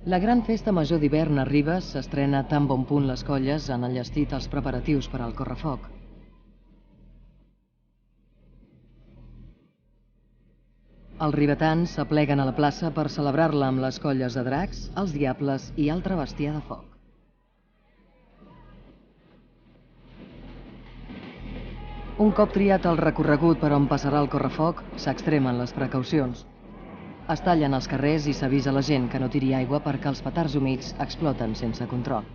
La gran festa major d'hivern a Ribes s'estrena tan bon punt les colles han enllestit els preparatius per al correfoc. Els ribetans s'apleguen a la plaça per celebrar-la amb les colles de dracs, els diables i altre bestiar de foc. Un cop triat el recorregut per on passarà el correfoc, s'extremen les precaucions. Es tallen els carrers i s'avisa la gent que no tiri aigua perquè els petards humits exploten sense control.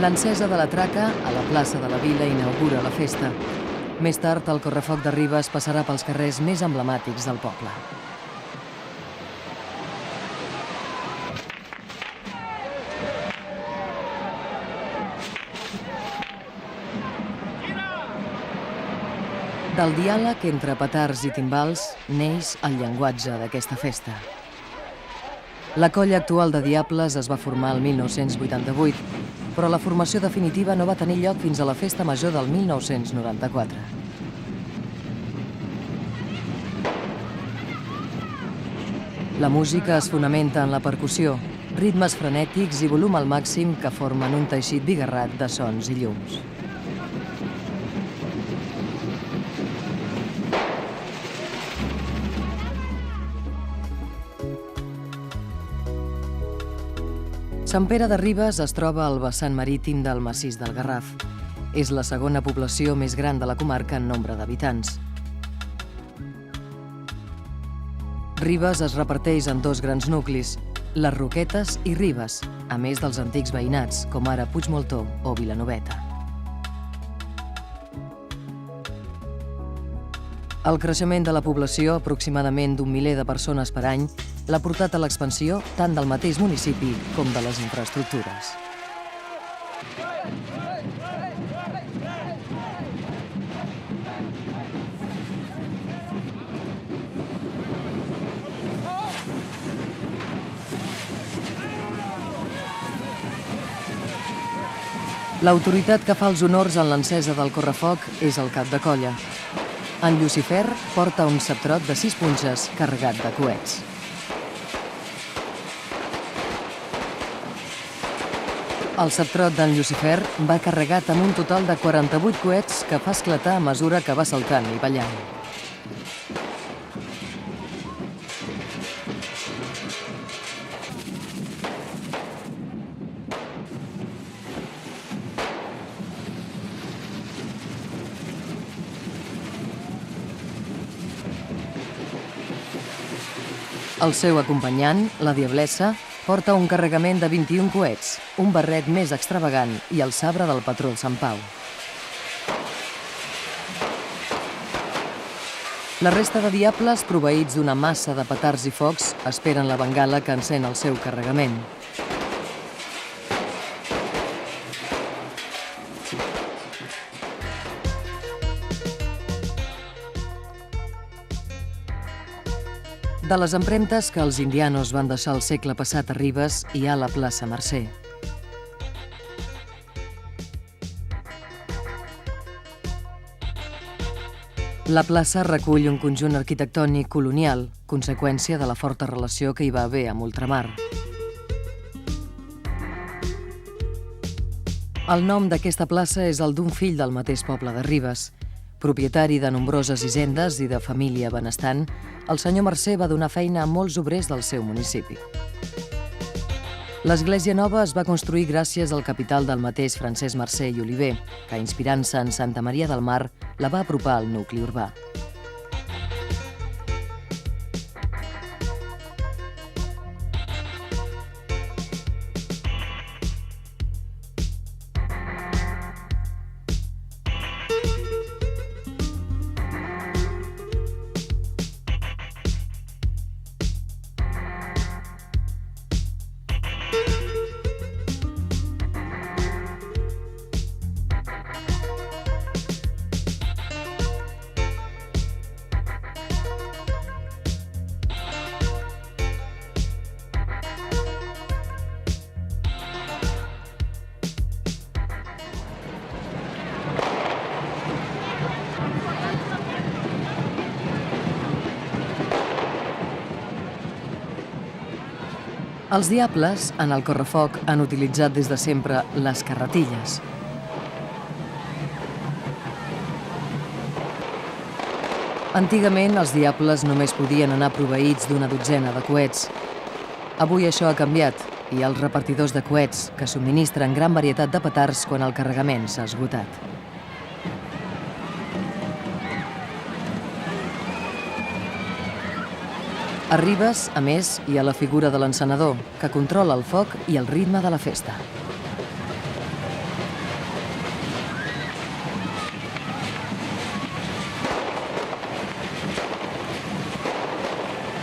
L'encesa de la traca a la plaça de la Vila inaugura la festa. Més tard, el correfoc de Ribes passarà pels carrers més emblemàtics del poble. Del diàleg entre petards i timbals neix el llenguatge d'aquesta festa. La colla actual de Diables es va formar el 1988, però la formació definitiva no va tenir lloc fins a la festa major del 1994. La música es fonamenta en la percussió, ritmes frenètics i volum al màxim que formen un teixit bigarrat de sons i llums. Sant Pere de Ribes es troba al vessant marítim del massís del Garraf. És la segona població més gran de la comarca en nombre d'habitants. Ribes es reparteix en dos grans nuclis, les Roquetes i Ribes, a més dels antics veïnats, com ara Puigmoltó o Vilanoveta. El creixement de la població, aproximadament d'un miler de persones per any, l'ha portat a l'expansió tant del mateix municipi com de les infraestructures. L'autoritat que fa els honors en l'encesa del correfoc és el cap de colla. En Llucifer porta un ceptrot de 6 punxes carregat de coets. El ceptrot d'en Llucifer va carregat amb un total de 48 coets que fa esclatar a mesura que va saltant i ballant. El seu acompanyant, la Diablessa, porta un carregament de 21 coets, un barret més extravagant i el sabre del patró de Sant Pau. La resta de diables, proveïts d'una massa de petards i focs, esperen la bengala que encén el seu carregament. De les empremtes que els indianos van deixar el segle passat a Ribes hi ha la plaça Mercè. La plaça recull un conjunt arquitectònic colonial, conseqüència de la forta relació que hi va haver amb ultramar. El nom d'aquesta plaça és el d'un fill del mateix poble de Ribes. Propietari de nombroses hisendes i de família benestant, el senyor Mercè va donar feina a molts obrers del seu municipi. L'església nova es va construir gràcies al capital del mateix Francesc Mercè i Oliver, que, inspirant-se en Santa Maria del Mar, la va apropar al nucli urbà. Els diables, en el correfoc, han utilitzat des de sempre les carretilles. Antigament, els diables només podien anar proveïts d'una dotzena de coets. Avui això ha canviat, i hi ha els repartidors de coets, que subministren gran varietat de petards quan el carregament s'ha esgotat. A Ribes, a més, hi ha la figura de l'encenedor, que controla el foc i el ritme de la festa.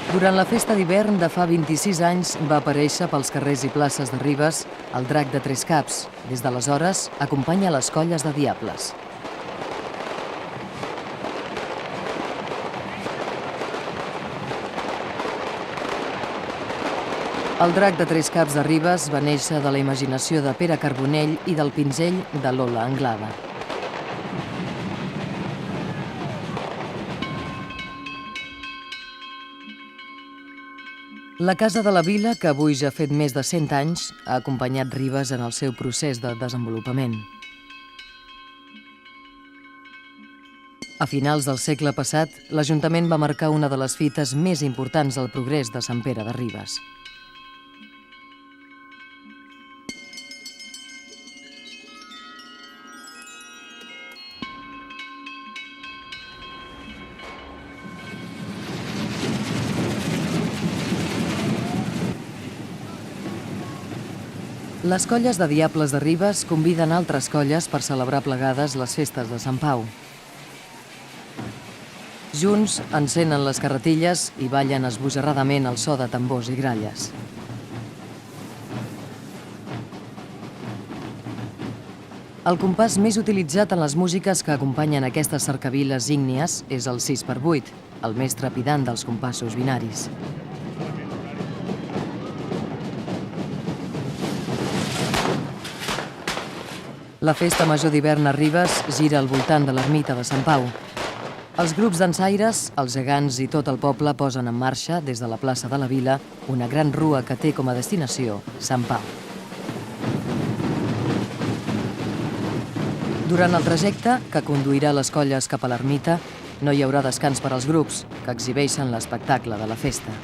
Durant la festa d'hivern de fa 26 anys va aparèixer pels carrers i places de Ribes el drac de tres caps. Des d'aleshores acompanya les colles de diables. El drac de tres caps de Ribes va néixer de la imaginació de Pere Carbonell i del pinzell de Lola Anglada. La Casa de la Vila, que avui ja ha fet més de 100 anys, ha acompanyat Ribes en el seu procés de desenvolupament. A finals del segle passat, l'Ajuntament va marcar una de les fites més importants del progrés de Sant Pere de Ribes. Les colles de diables de Ribes conviden altres colles per celebrar plegades les festes de Sant Pau. Junts encenen les carretilles i ballen esbojarradament al so de tambors i gralles. El compàs més utilitzat en les músiques que acompanyen aquestes cercaviles ígnies és el 6x8, el més trepidant dels compassos binaris. La festa major d'hivern a Ribes gira al voltant de l'ermita de Sant Pau. Els grups dansaires, els gegants i tot el poble posen en marxa, des de la plaça de la Vila, una gran rua que té com a destinació Sant Pau. Durant el trajecte, que conduirà les colles cap a l'ermita, no hi haurà descans per als grups, que exhibeixen l'espectacle de la festa.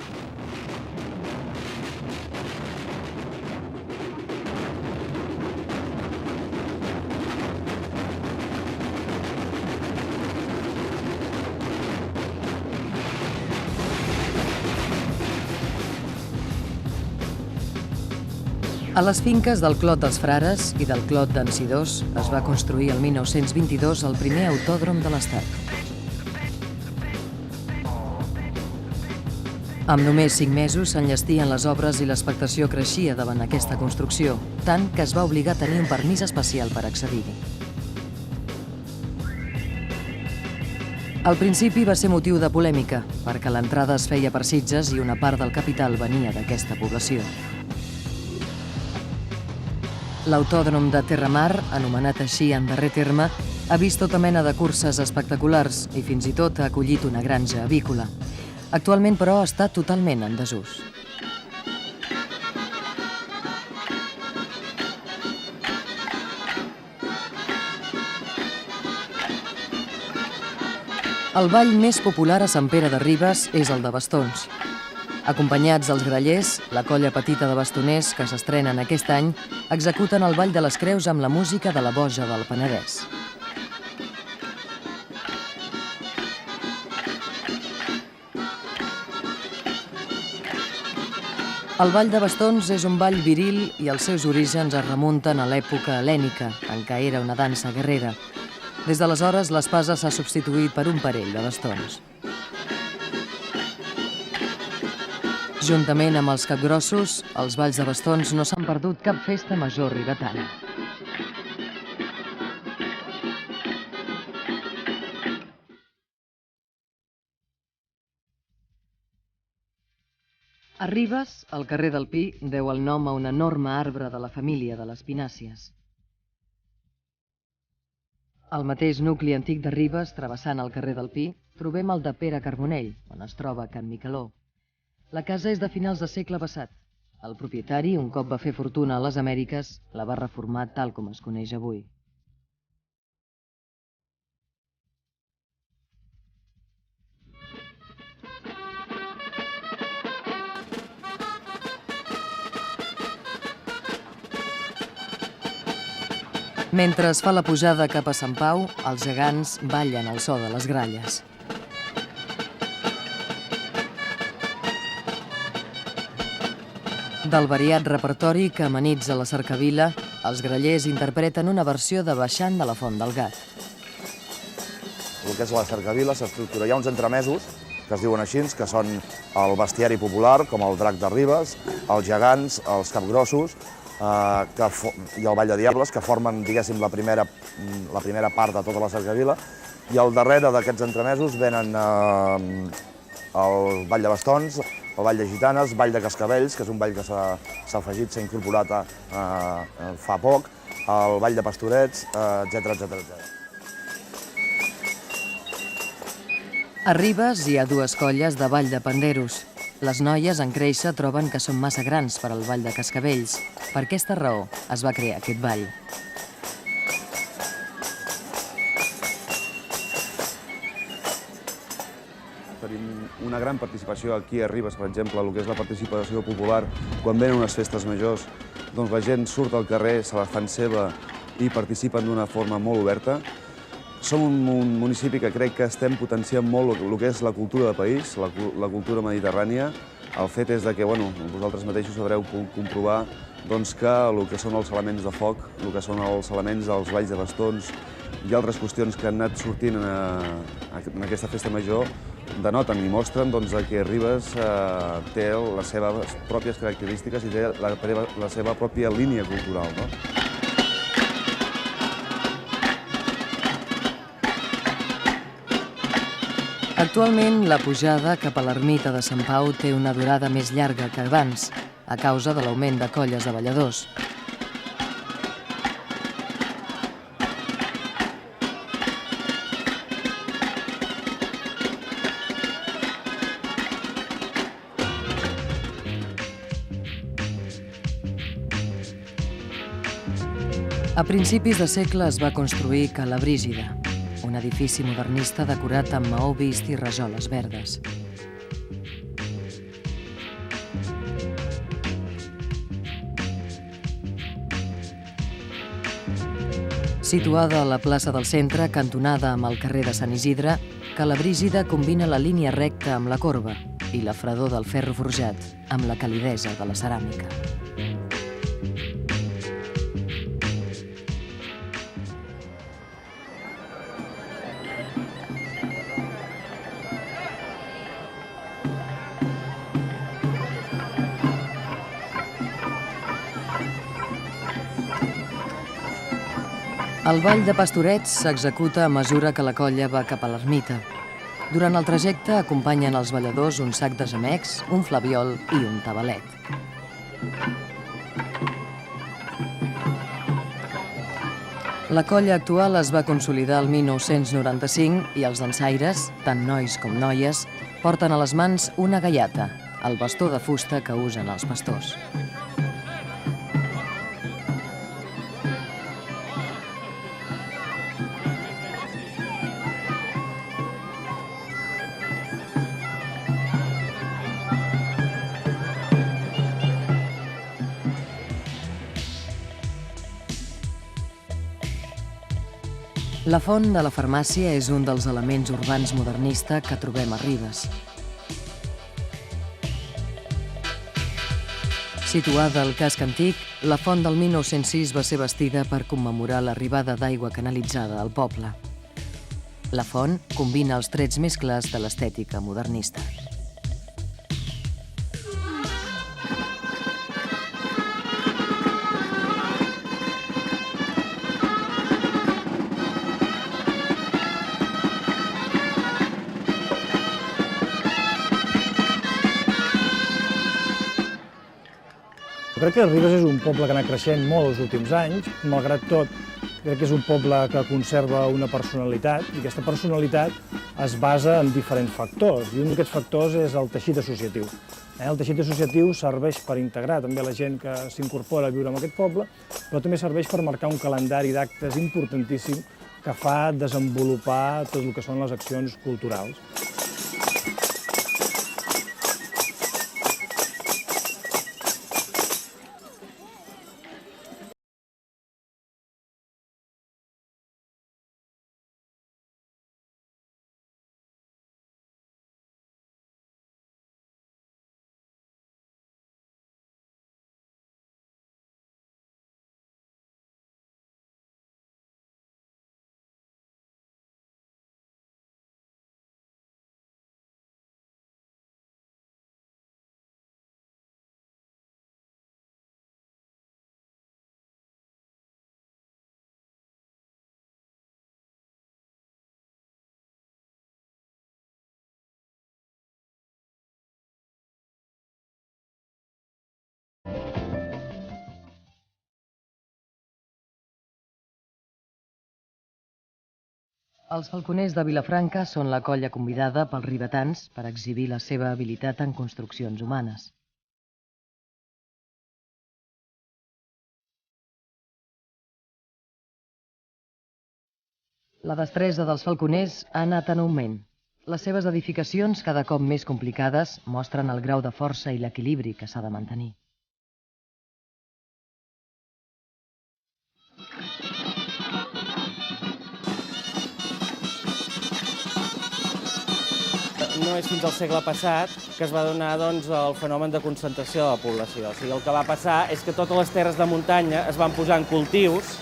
A les finques del Clot dels Frares i del Clot d'en Sidós es va construir el 1922 el primer autòdrom de l'Estat. Amb només 5 mesos s'enllestien les obres i l'expectació creixia davant aquesta construcció, tant que es va obligar a tenir un permís especial per accedir-hi. Al principi va ser motiu de polèmica, perquè l'entrada es feia per Sitges i una part del capital venia d'aquesta població. L'autòdrom de Terramar, anomenat així en darrer terme, ha vist tota mena de curses espectaculars i fins i tot ha acollit una granja avícola. Actualment, però, està totalment en desús. El ball més popular a Sant Pere de Ribes és el de bastons. Acompanyats dels grallers, la colla petita de bastoners que s'estrenen aquest any executen el ball de les creus amb la música de la Boja del Penedès. El ball de bastons és un ball viril i els seus orígens es remunten a l'època hel·lènica, en què era una dansa guerrera. Des d'aleshores, l'espasa s'ha substituït per un parell de bastons. Juntament amb els capgrossos, els balls de bastons no s'han perdut cap festa major ribetana. A Ribes, el carrer del Pi deu el nom a un enorme arbre de la família de les pinàcies. Al mateix nucli antic de Ribes, travessant el carrer del Pi, trobem el de Pere Carbonell, on es troba Can Micaló. La casa és de finals del segle passat. El propietari, un cop va fer fortuna a les Amèriques, la va reformar tal com es coneix avui. Mentre es fa la pujada cap a Sant Pau, els gegants ballen al so de les gralles. Del variat repertori que amenitza la cercavila, els grallers interpreten una versió de Baixant de la Font del Gat. El que és la cercavila s'estructura. Hi ha uns entremesos, que es diuen així, que són el bestiari popular, com el Drac de Ribes, els gegants, els capgrossos, i el Ball de Diables, que formen, diguéssim, la primera part de tota la cercavila. I al darrere d'aquests entremesos venen el Ball de Bastons, el Ball de Gitanes, Ball de Cascavells, que és un ball que s'ha afegit, s'ha incorporat fa poc, el Ball de Pastorets, etc. A Ribes hi ha dues colles de ball de panderos. Les noies en créixer troben que són massa grans per al ball de Cascavells. Per aquesta raó es va crear aquest ball. Tenim una gran participació aquí a Ribes, per exemple, el que és la participació popular. Quan venen unes festes majors, doncs la gent surt al carrer, se la fan seva i participen d'una forma molt oberta. Som un municipi que crec que estem potenciant molt el que és la cultura de país, la cultura mediterrània. El fet és que vosaltres mateixos haureu pogut comprovar que el que són els elements de foc, el que són els elements dels balls de bastons i altres qüestions que han anat sortint en aquesta festa major denoten i mostren que Ribes té les seves pròpies característiques i té la seva pròpia línia cultural. Actualment, la pujada cap a l'ermita de Sant Pau té una durada més llarga que abans, a causa de l'augment de colles de balladors. A principis de segle es va construir Cala Brígida, un edifici modernista decorat amb maó vist i rajoles verdes. Situada a la plaça del centre, cantonada amb el carrer de Sant Isidre, Cala Brígida combina la línia recta amb la corba i la fredor del ferro forjat amb la calidesa de la ceràmica. El ball de Pastorets s'executa a mesura que la colla va cap a l'ermita. Durant el trajecte acompanyen els balladors un sac de gemecs, un flabiol i un tabalet. La colla actual es va consolidar el 1995 i els dansaires, tant nois com noies, porten a les mans una gaiata, el bastó de fusta que usen els pastors. La font de la farmàcia és un dels elements urbans modernista que trobem a Ribes. Situada al casc antic, la font del 1906 va ser bastida per commemorar l'arribada d'aigua canalitzada al poble. La font combina els trets més clars de l'estètica modernista. Crec que Ribes és un poble que ha anat creixent molt els últims anys. Malgrat tot, Crec que és un poble que conserva una personalitat i aquesta personalitat es basa en diferents factors i un d'aquests factors és el teixit associatiu. El teixit associatiu serveix per integrar també la gent que s'incorpora a viure en aquest poble, però també serveix per marcar un calendari d'actes importantíssim que fa desenvolupar tot el que són les accions culturals. Els falconers de Vilafranca són la colla convidada pels ribetans per exhibir la seva habilitat en construccions humanes. La destresa dels falconers ha anat en augment. Les seves edificacions, cada cop més complicades, mostren el grau de força i l'equilibri que s'ha de mantenir. No és fins al segle passat que es va donar el fenomen de concentració de la població. O sigui, el que va passar és que totes les terres de muntanya es van posar en cultius,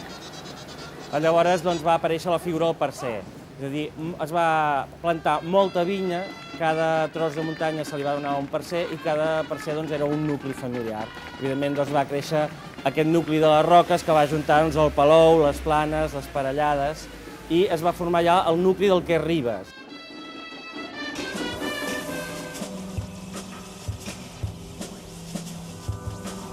llavors va aparèixer la figura del parcer. És a dir, es va plantar molta vinya, cada tros de muntanya se li va donar un parcer i cada parcer era un nucli familiar. Evidentment va créixer aquest nucli de les roques que va ajuntar el Palou, les Planes, les Parellades i es va formar ja el nucli del que és Ribes.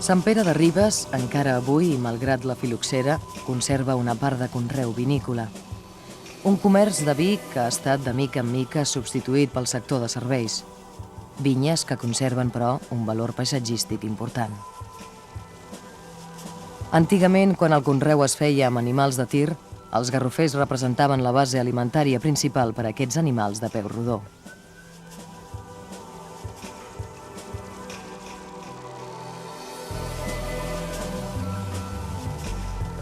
Sant Pere de Ribes, encara avui, i malgrat la filoxera, conserva una part de conreu vinícola. Un comerç de vi que ha estat de mica en mica substituït pel sector de serveis. Vinyes que conserven, però, un valor paisatgístic important. Antigament, quan el conreu es feia amb animals de tir, els garrofers representaven la base alimentària principal per a aquests animals de peu rodó.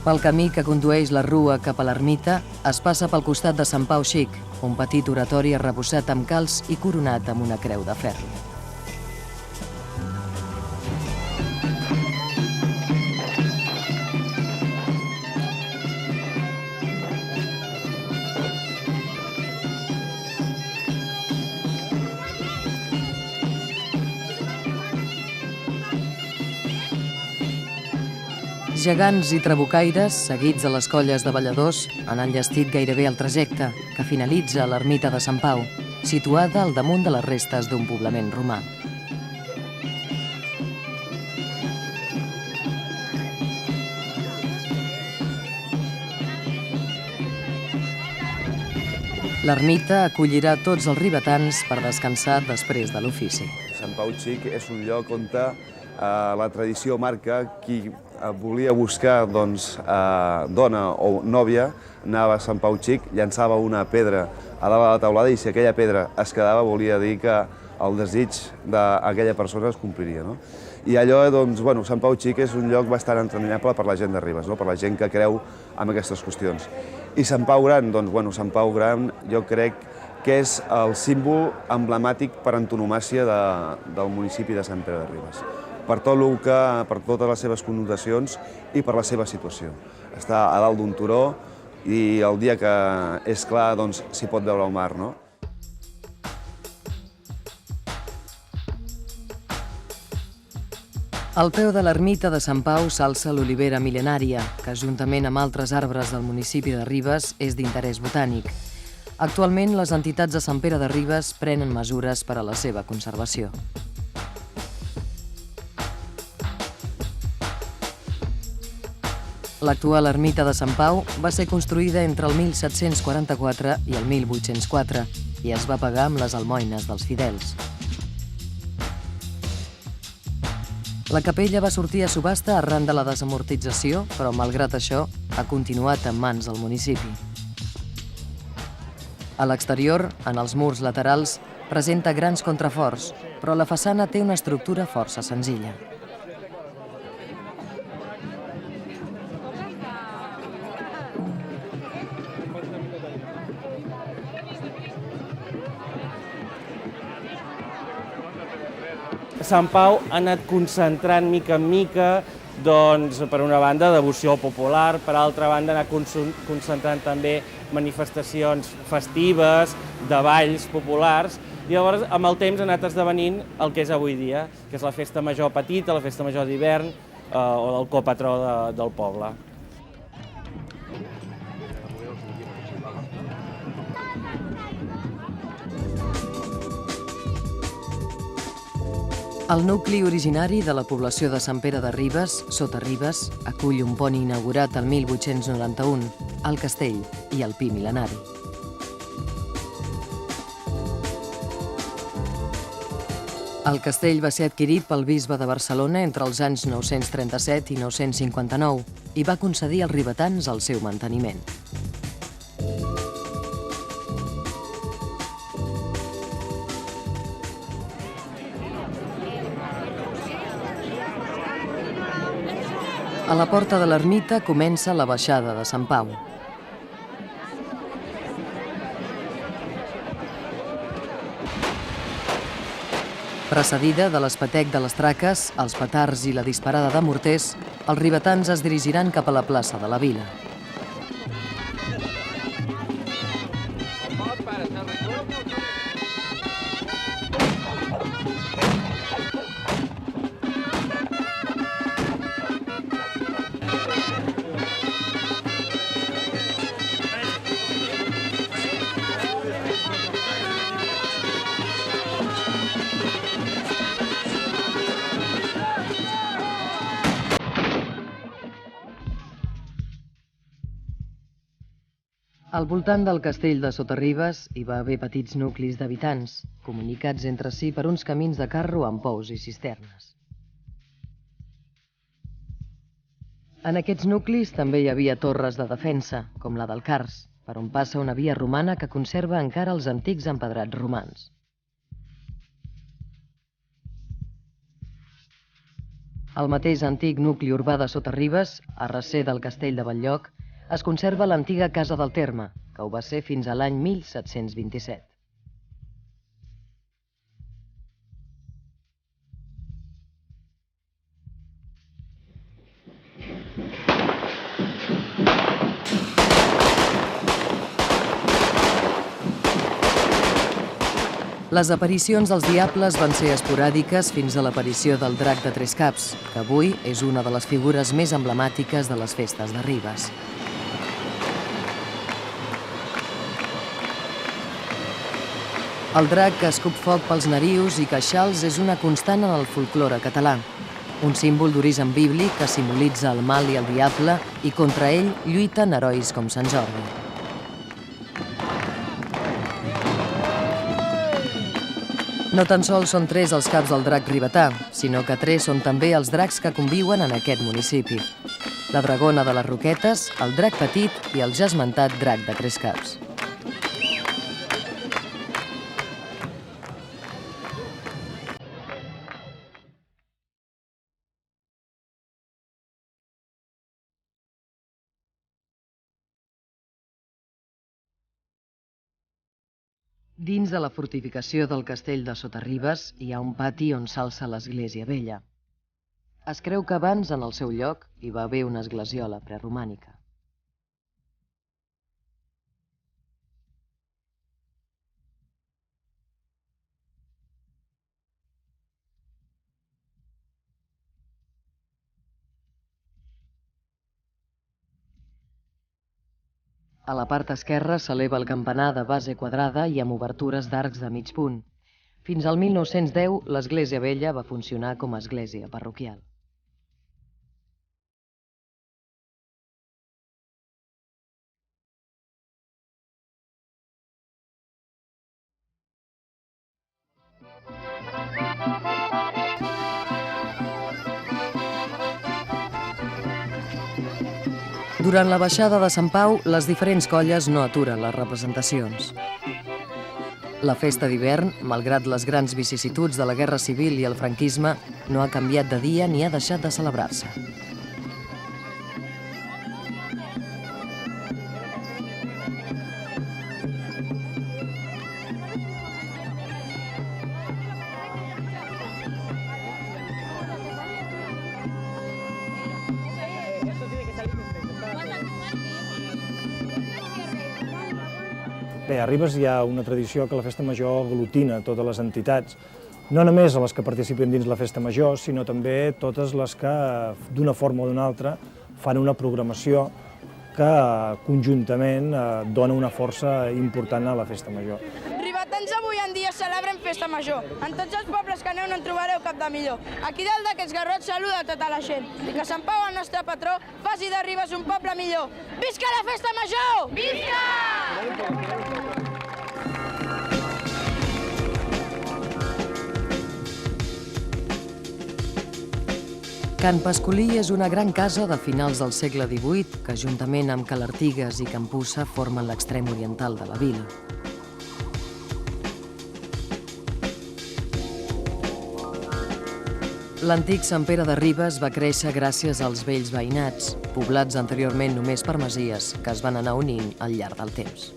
Pel camí que condueix la rua cap a l'ermita, es passa pel costat de Sant Pau Xic, un petit oratori arrebossat amb calç i coronat amb una creu de ferro. Gegants i trabucaires, seguits a les colles de balladors, han enllestit gairebé el trajecte, que finalitza a l'ermita de Sant Pau, situada al damunt de les restes d'un poblament romà. L'ermita acollirà tots els ribetans per descansar després de l'ofici. Sant Pau Xic és un lloc on la tradició marca qui volia buscar dona o nòvia, anava a Sant Pau Xic, llançava una pedra a dalt de la teulada i si aquella pedra es quedava volia dir que el desig d'aquella persona es compliria. I allò, Sant Pau Xic és un lloc bastant entranyable per la gent de Ribes, per la gent que creu en aquestes qüestions. I Sant Pau Gran, Sant Pau Gran jo crec que és el símbol emblemàtic per antonomàcia del municipi de Sant Pere de Ribes. Per totes les seves connotacions i per la seva situació. Està a dalt d'un turó i el dia que és clar s'hi pot veure el mar, no? Al peu de l'ermita de Sant Pau s'alça l'olivera mil·lenària, que juntament amb altres arbres del municipi de Ribes és d'interès botànic. Actualment, les entitats de Sant Pere de Ribes prenen mesures per a la seva conservació. L'actual ermita de Sant Pau va ser construïda entre el 1744 i el 1804 i es va pagar amb les almoines dels fidels. La capella va sortir a subhasta arran de la desamortització, però malgrat això ha continuat en mans del municipi. A l'exterior, en els murs laterals, presenta grans contraforts, però la façana té una estructura força senzilla. Sant Pau ha anat concentrant mica en mica, doncs, per una banda, devoció popular, per altra banda, ha anat concentrant també manifestacions festives, de balls populars, i llavors, amb el temps, ha anat esdevenint el que és avui dia, que és la festa major petita, la festa major d'hivern o del copatró del poble. El nucli originari de la població de Sant Pere de Ribes, sota Ribes, acull un pont inaugurat el 1891, el castell i el pi mil·lenari. El castell va ser adquirit pel bisbe de Barcelona entre els anys 937 i 959 i va concedir als ribetans el seu manteniment. A la porta de l'ermita comença la baixada de Sant Pau. Precedida de l'espetec de les traques, els petards i la disparada de morters, els ribetans es dirigiran cap a la plaça de la Vila. Al voltant del castell de Sotarribes hi va haver petits nuclis d'habitants, comunicats entre si per uns camins de carro amb pous i cisternes. En aquests nuclis també hi havia torres de defensa, com la del Cars, per on passa una via romana que conserva encara els antics empedrats romans. Al mateix antic nucli urbà de Sotarribes, a recer del castell de Batllloc, es conserva l'antiga casa del terme, que ho va ser fins a l'any 1727. Les aparicions dels diables van ser esporàdiques fins a l'aparició del drac de tres caps, que avui és una de les figures més emblemàtiques de les festes de Ribes. El drac que escup foc pels narius i queixals és una constant en el folklore català. Un símbol d'origen bíblic que simbolitza el mal i el diable i contra ell lluiten herois com Sant Jordi. No tan sols són 3 els caps del drac ribetà, sinó que 3 són també els dracs que conviuen en aquest municipi. La dragona de les Roquetes, el drac petit i el ja esmentat drac de 3 caps. Dins de la fortificació del castell de Sotarribes hi ha un pati on s'alça l'església vella. Es creu que abans, en el seu lloc, hi va haver una esglesiola preromànica. A la part esquerra s'eleva el campanar de base quadrada i amb obertures d'arcs de mig punt. Fins al 1910, l'església vella va funcionar com a església parroquial. Durant la baixada de Sant Pau, les diferents colles no aturen les representacions. La festa d'hivern, malgrat les grans vicissituds de la Guerra Civil i el franquisme, no ha canviat de dia ni ha deixat de celebrar-se. Bé, a Ribes hi ha una tradició que la Festa Major aglutina totes les entitats, no només a les que participen dins la Festa Major, sinó també totes les que, d'una forma o d'una altra, fan una programació que conjuntament dona una força important a la Festa Major. Ribetans avui en dia celebren Festa Major. En tots els pobles que aneu no en trobareu cap de millor. Aquí dalt d'aquests garrots saluda tota la gent. I que Sant Pau, el nostre patró, faci de Ribes un poble millor. Visca la Festa Major! Visca! Can Pascolí és una gran casa de finals del segle XVIII que, juntament amb Calartigues i Campussa, formen l'extrem oriental de la vila. L'antic Sant Pere de Ribes va créixer gràcies als vells veïnats, poblats anteriorment només per masies, que es van anar unint al llarg del temps.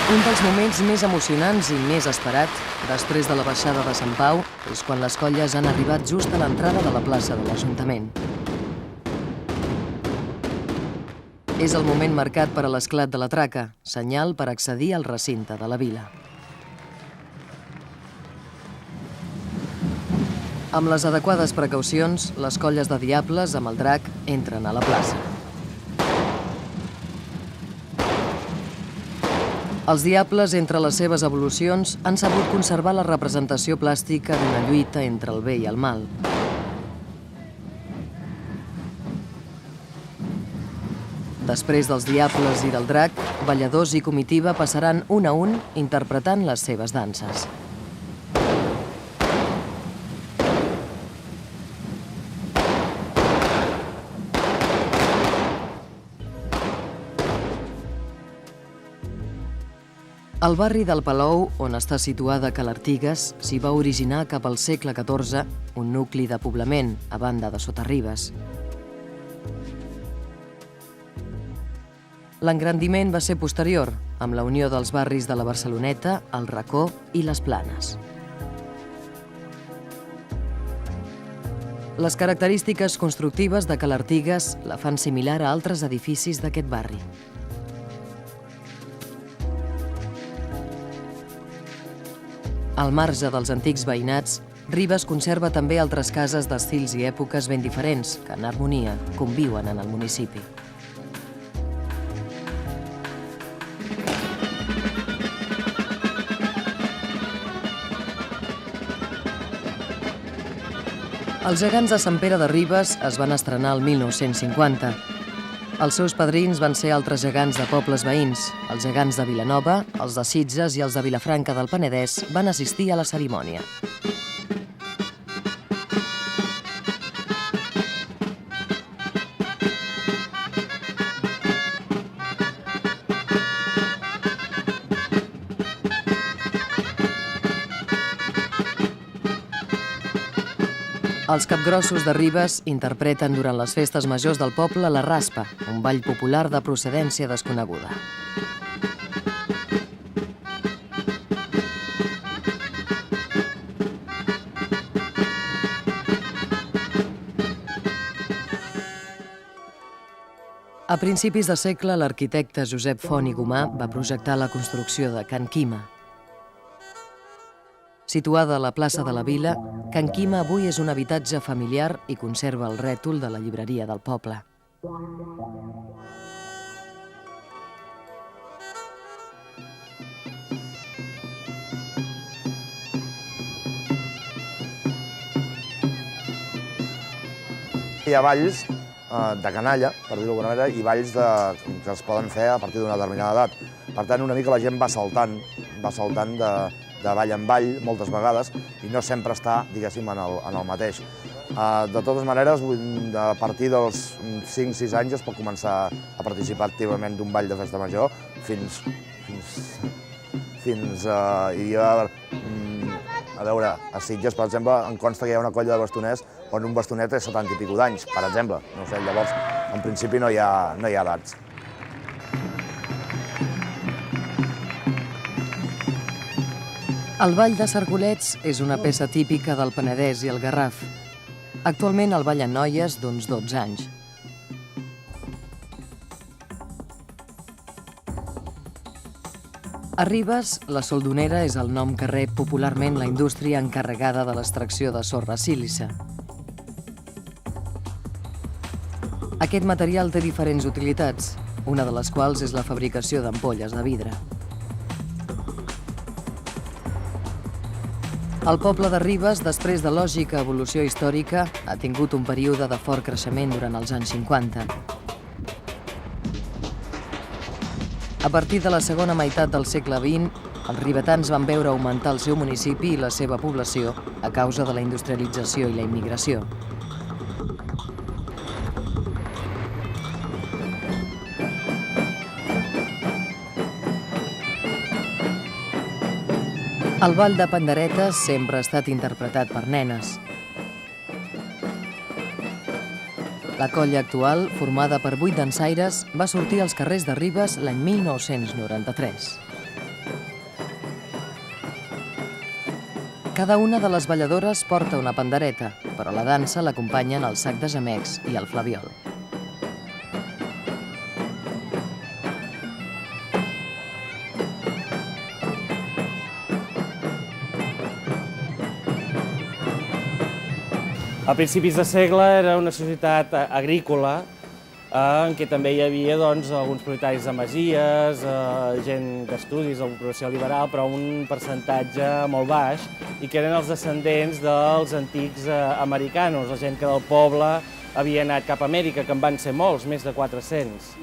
Un dels moments més emocionants i més esperats, després de la baixada de Sant Pau, és quan les colles han arribat just a l'entrada de la plaça de l'Ajuntament. És el moment marcat per a l'esclat de la traca, senyal per accedir al recinte de la vila. Amb les adequades precaucions, les colles de diables amb el drac entren a la plaça. Els diables, entre les seves evolucions, han sabut conservar la representació plàstica d'una lluita entre el bé i el mal. Després dels diables i del drac, balladors i comitiva passaran un a un interpretant les seves danses. El barri del Palou, on està situada Calartigues, s'hi va originar cap al segle XIV un nucli de poblament, a banda de Sotarribes. L'engrandiment va ser posterior, amb la unió dels barris de la Barceloneta, el Racó i les Planes. Les característiques constructives de Calartigues la fan similar a altres edificis d'aquest barri. Al marge dels antics veïnats, Ribes conserva també altres cases d'estils i èpoques ben diferents que, en harmonia, conviuen en el municipi. Els gegants de Sant Pere de Ribes es van estrenar el 1950. Els seus padrins van ser altres gegants de pobles veïns. Els gegants de Vilanova, els de Sitges i els de Vilafranca del Penedès van assistir a la cerimònia. Els capgrossos de Ribes interpreten durant les festes majors del poble la raspa, un ball popular de procedència desconeguda. A principis de segle, l'arquitecte Josep Font i Gomà va projectar la construcció de Can Quima. Situada a la plaça de la Vila, Can Quima avui és un habitatge familiar i conserva el rètol de la llibreria del poble. Hi ha balls de canalla, per dir-ho d'alguna manera, i balls que es poden fer a partir d'una determinada edat. Per tant, una mica la gent va saltant de vall en vall moltes vegades i no sempre està, diguéssim, en el mateix. De totes maneres, a partir dels 5-6 anys es pot començar a participar activament d'un ball de festa major fins a veure, a Sitges, per exemple, em consta que hi ha una colla de bastoners on un bastoner té 70 i pico d'anys, per exemple. No sé, llavors, en principi no hi ha edats. El Ball de Sargolets és una peça típica del Penedès i el Garraf. Actualment el ballen noies d'uns 12 anys. A Ribes, la Soldonera és el nom que rep popularment la indústria encarregada de l'extracció de sorra sílice. Aquest material té diferents utilitats, una de les quals és la fabricació d'ampolles de vidre. El poble de Ribes, després de lògica evolució històrica, ha tingut un període de fort creixement durant els anys 50. A partir de la segona meitat del segle XX, els ribetans van veure augmentar el seu municipi i la seva població a causa de la industrialització i la immigració. El ball de panderetes sempre ha estat interpretat per nenes. La colla actual, formada per 8 dansaires, va sortir als carrers de Ribes l'any 1993. Cada una de les balladores porta una pandereta, però la dansa l'acompanyen el sac de gemecs i el flabiol. A principis de segle era una societat agrícola en què també hi havia alguns propietaris de masies, gent d'estudis, de població liberal, però un percentatge molt baix, i que eren els descendents dels antics americanos, la gent que del poble havia anat cap a Amèrica, que en van ser molts, més de 400.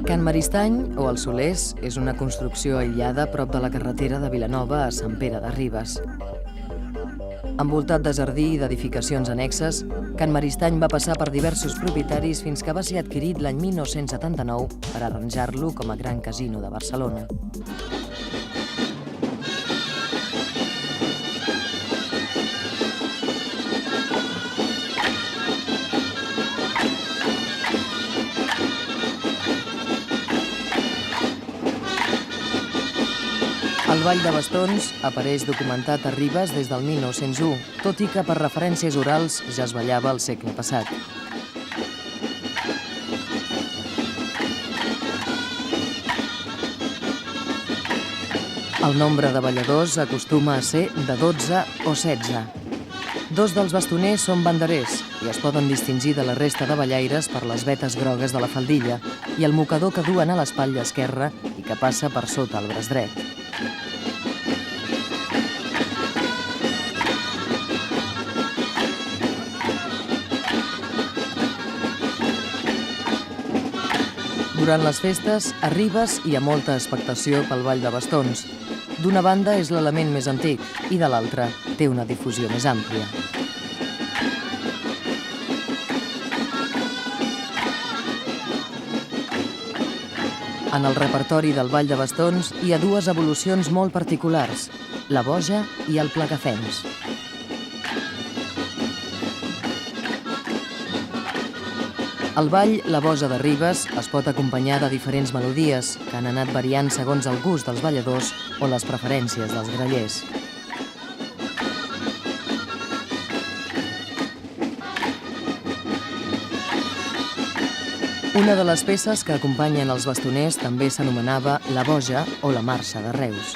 Can Maristany, o el Solers, és una construcció aïllada prop de la carretera de Vilanova a Sant Pere de Ribes. Envoltat de jardí i d'edificacions annexes, Can Maristany va passar per diversos propietaris fins que va ser adquirit l'any 1979 per arranjar-lo com a Gran Casino de Barcelona. El Ball de Bastons apareix documentat a Ribes des del 1901, tot i que per referències orals ja es ballava al segle passat. El nombre de balladors acostuma a ser de 12 o 16. 2 dels bastoners són banderers i es poden distingir de la resta de ballaires per les vetes grogues de la faldilla i el mocador que duen a l'espatlla esquerra i que passa per sota el braç dret. Durant les festes, a Ribes hi ha molta expectació pel Ball de Bastons. D'una banda és l'element més antic i de l'altra té una difusió més àmplia. En el repertori del Ball de Bastons hi ha 2 evolucions molt particulars, la boja i el plegafens. El ball La Boja de Ribes es pot acompanyar de diferents melodies que han anat variant segons el gust dels balladors o les preferències dels grallers. Una de les peces que acompanyen els bastoners també s'anomenava La Boja o la Marxa de Reus.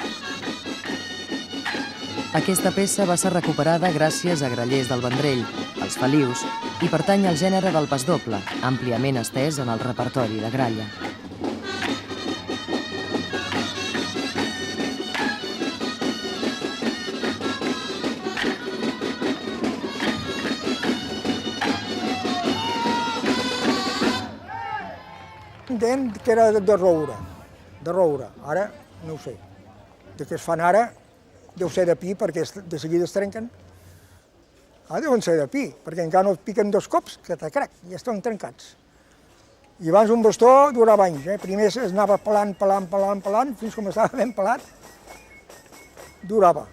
Aquesta peça va ser recuperada gràcies a grallers del Vendrell, els Felius, i pertany al gènere del pasdoble, àmpliament estès en el repertori de gralla. deien que era de roure. Ara no ho sé. De què es fan ara deu ser de pi, perquè de seguida es trenquen. Deuen ser de pi, perquè encara no et piquen 2 cops, que te crac, ja estan trencats. I abans un bastó durava anys. Primer es anava pelant, fins com estava ben pelat, durava.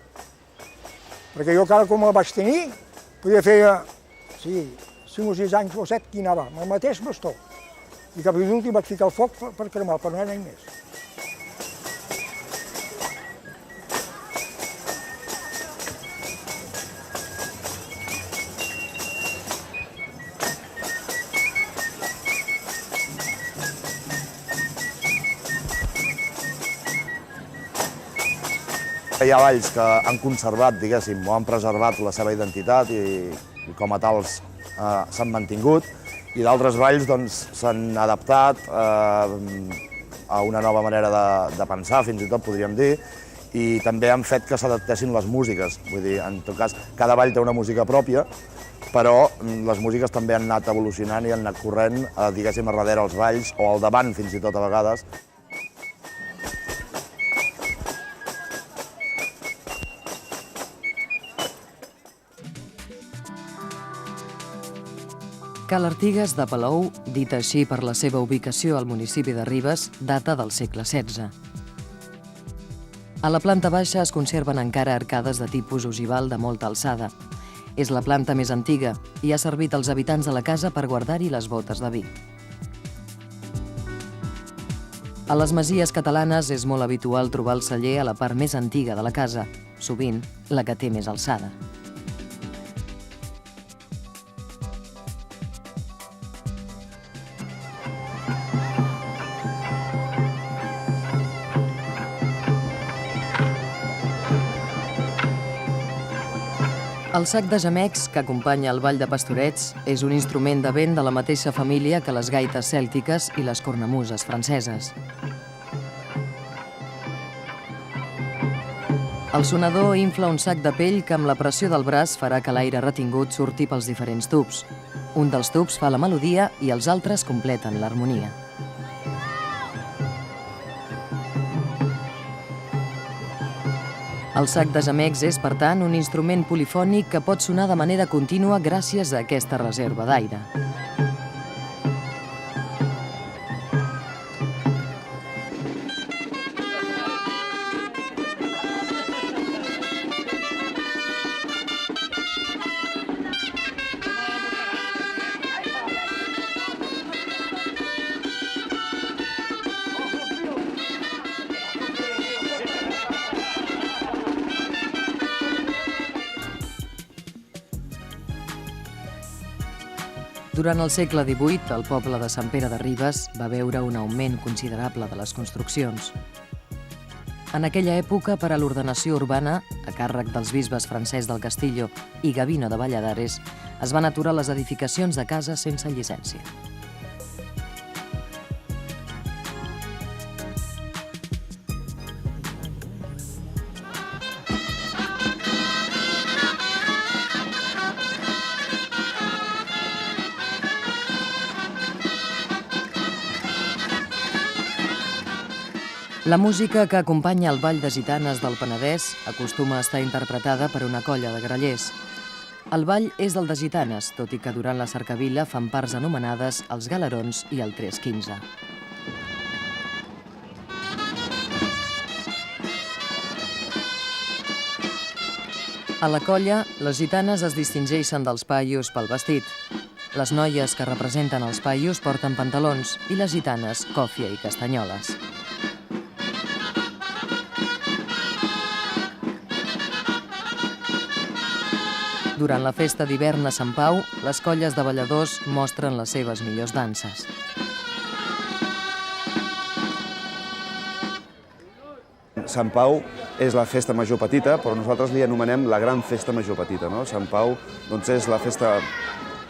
Perquè jo cada com el vaig tenir, podia fer 5 o 6 anys o 7 que hi anava, amb el mateix bastó. I cap a l'últim vaig ficar el foc per cremar, per no anar més. Hi ha valls que han conservat, diguéssim, o han preservat la seva identitat i com a tals s'han mantingut, i d'altres valls s'han adaptat a una nova manera de pensar, fins i tot podríem dir, i també han fet que s'adaptessin les músiques. Vull dir, en tot cas, cada vall té una música pròpia, però les músiques també han anat evolucionant i han anat corrent, diguéssim, a darrere els valls, o al davant, fins i tot a vegades. Cal Artigues de Palou, dit així per la seva ubicació al municipi de Ribes, data del segle XVI. A la planta baixa es conserven encara arcades de tipus ogival de molta alçada. És la planta més antiga i ha servit als habitants de la casa per guardar-hi les botes de vi. A les masies catalanes és molt habitual trobar el celler a la part més antiga de la casa, sovint la que té més alçada. El sac de gemecs, que acompanya el ball de pastorets, és un instrument de vent de la mateixa família que les gaites cèltiques i les cornamuses franceses. El sonador infla un sac de pell que amb la pressió del braç farà que l'aire retingut surti pels diferents tubs. Un dels tubs fa la melodia i els altres completen l'harmonia. El sac de gemecs és, per tant, un instrument polifònic que pot sonar de manera contínua gràcies a aquesta reserva d'aire. Durant el segle XVIII, el poble de Sant Pere de Ribes va veure un augment considerable de les construccions. En aquella època, per a l'ordenació urbana, a càrrec dels bisbes Francesc del Castillo i Gavino de Valladares, es van aturar les edificacions de cases sense llicència. La música que acompanya el Ball de Gitanes del Penedès acostuma a estar interpretada per una colla de grallers. El ball és el de gitanes, tot i que durant la cercavila fan parts anomenades els galerons i el 315. A la colla, les gitanes es distingeixen dels paios pel vestit. Les noies que representen els paios porten pantalons i les gitanes còfia i castanyoles. Durant la festa d'hivern a Sant Pau, les colles de balladors mostren les seves millors danses. Sant Pau és la festa major petita, però nosaltres li anomenem la gran festa major petita. Sant Pau és la festa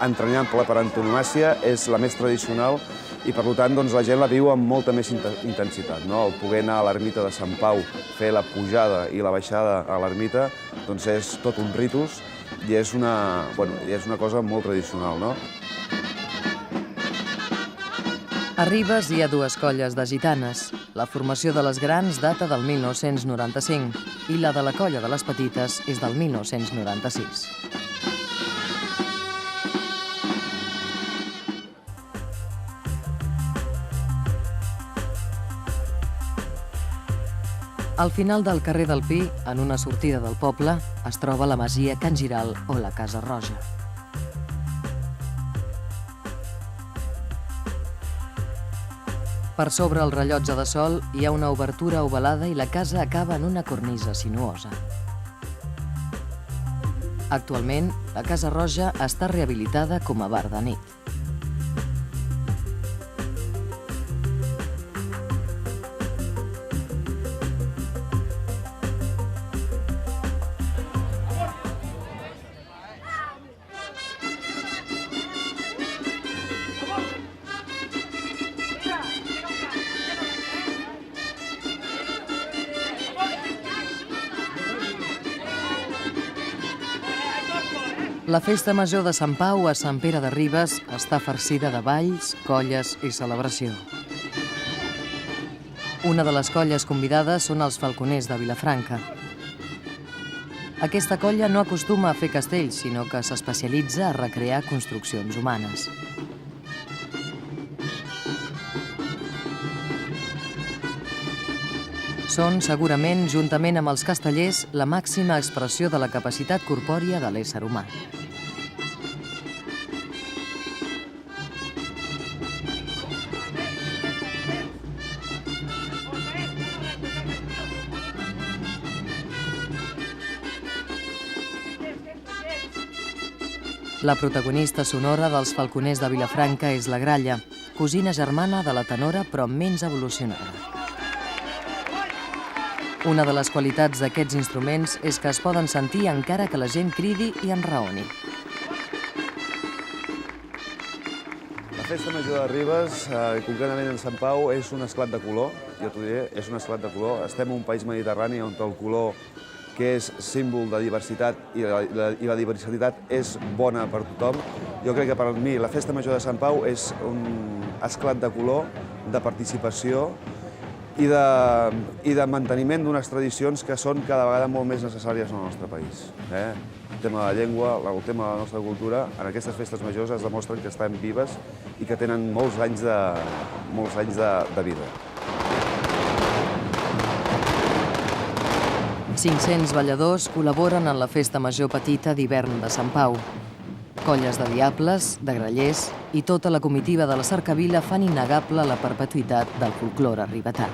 entranyable per antonomàsia, és la més tradicional i, per tant, la gent la viu amb molta més intensitat. El poder anar a l'ermita de Sant Pau, fer la pujada i la baixada a l'ermita, és tot un ritus i és una cosa molt tradicional. A Ribes hi ha dues colles de gitanes. La formació de les grans data del 1995 i la de la colla de les petites és del 1996. Al final del carrer del Pi, en una sortida del poble, es troba la masia Can Giral o la Casa Roja. Per sobre el rellotge de sol hi ha una obertura ovalada i la casa acaba en una cornisa sinuosa. Actualment, la Casa Roja està rehabilitada com a bar de nit. La festa major de Sant Pau a Sant Pere de Ribes està farcida de balls, colles i celebració. Una de les colles convidades són els falconers de Vilafranca. Aquesta colla no acostuma a fer castells, sinó que s'especialitza a recrear construccions humanes. Són, segurament, juntament amb els castellers, la màxima expressió de la capacitat corpòria de l'ésser humà. La protagonista sonora dels falconers de Vilafranca és la gralla, cosina germana de la tenora però menys evolucionada. Una de les qualitats d'aquests instruments és que es poden sentir encara que la gent cridi i enraoni. La festa major de Ribes, concretament en Sant Pau, és un esclat de color. Jo t'ho diré, és un esclat de color. Estem en un país mediterrani on el color, que és símbol de diversitat, i la diversitat és bona per tothom. Jo crec que per mi la festa major de Sant Pau és un esclat de color, de participació i de manteniment d'unes tradicions que són cada vegada molt més necessàries en el nostre país. El tema de la llengua, el tema de la nostra cultura, en aquestes festes majors es demostren que estan vives i que tenen molts anys de vida. 500 balladors col·laboren en la festa major petita d'hivern de Sant Pau. Colles de diables, de grallers i tota la comitiva de la cercavila fan innegable la perpetuïtat del folklore ribetà.